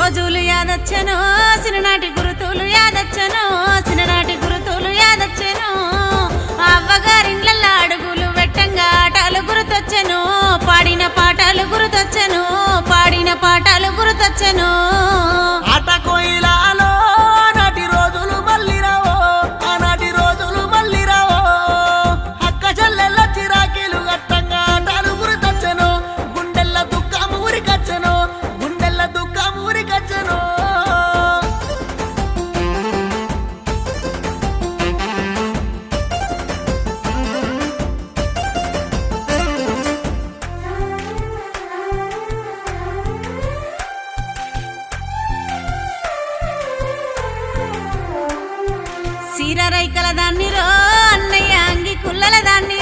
రోజులు యాదొచ్చెను సిననాటి గురుతులు యాదొచ్చెను సిననాటి గురుతులు యాదొచ్చెను అవ్వగారిండ్లల్ల అడుగులు వెట్టంగా ఆటలు గుర్తొచ్చెను పాడిన పాటలు గుర్తొచ్చెను పాడిన పాటలు గుర్తొచ్చెను ఆట కోయిలాలో నాటి రోజులు మళ్ళీ రావో ఆనాటి రోజులు మళ్ళీ రావో అక్క చెల్లెల్ల చిరాకీలు గట్టంగా ఆటలు గుర్తొచ్చెను గుండెల్ల దుఃఖం ఊరికొచ్చెను గుండెల్ల దుఃఖం ఊరికొచ్చెను సీర రైకల దాన్ని రో అన్నయ్య అంగి కుల్లల దాన్ని